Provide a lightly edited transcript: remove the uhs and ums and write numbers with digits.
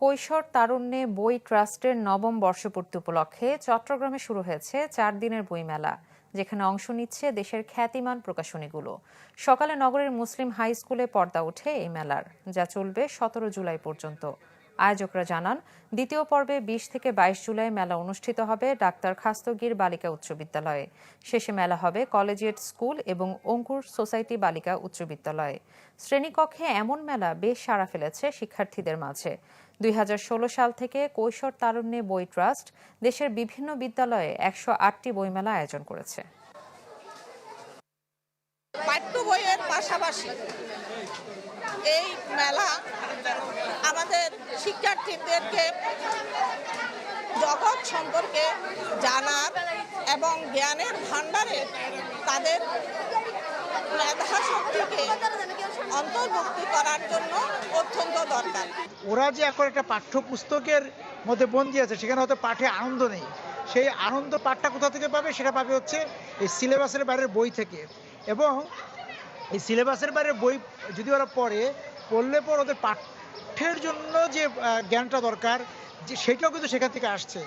কৈশোর তারুণ্যে বই ট্রাস্টের নবম বর্ষপূর্তি উপলক্ষে চট্টগ্রামে শুরু হয়েছে 4 দিনের বইমেলা, যেখানে অংশ নিচ্ছে দেশের খ্যাতিমান প্রকাশনীগুলো। সকালে নগরের মুসলিম হাই স্কুলে পর্দা ওঠে এই মেলার, যা চলবে 17 জুলাই পর্যন্ত। আয়োজকরা জানান, দ্বিতীয় পর্বে 20 থেকে 22 জুলাই মেলা অনুষ্ঠিত হবে ডাক্তার খাস্তগীর বালিকা উচ্চ বিদ্যালয়ে। শেষে মেলা হবে কলেজিয়েট স্কুল এবং অঙ্কুর সোসাইটি বালিকা উচ্চ বিদ্যালয়ে। শ্রেণীকক্ষে এমন মেলা বেশ সাড়া ফেলেছে শিক্ষার্থীদের মাঝে। 2016 সাল থেকে কৈশোর তারুণ্যে বই ট্রাস্ট দেশের বিভিন্ন বিদ্যালয়ে 108টি বইমেলা আয়োজন করেছে। পাঠ্য বইয়ের পাশাপাশি এই মেলা আমাদের শিক্ষার্থীদেরকে জগৎ সম্পর্কে জানার এবং জ্ঞানের ভাণ্ডারে তাদের মেধাশক্তিকে অন্তর্ভুক্তি করার জন্য অত্যন্ত দরকার। ওরা যে এখন একটা পাঠ্যপুস্তকের মধ্যে বন্দী আছে, সেখানে হয়তো পাঠে আনন্দ নেই। সেই আনন্দ পাঠটা কোথা থেকে পাবে? সেটা পাবে হচ্ছে এই সিলেবাসের বাইরের বই থেকে। এবং এই সিলেবাসের বাইরের বই যদি ওরা পড়লে পর ওদের পাঠ্যের জন্য যে জ্ঞানটা দরকার, যে সেটাও কিন্তু সেখান থেকে আসছে।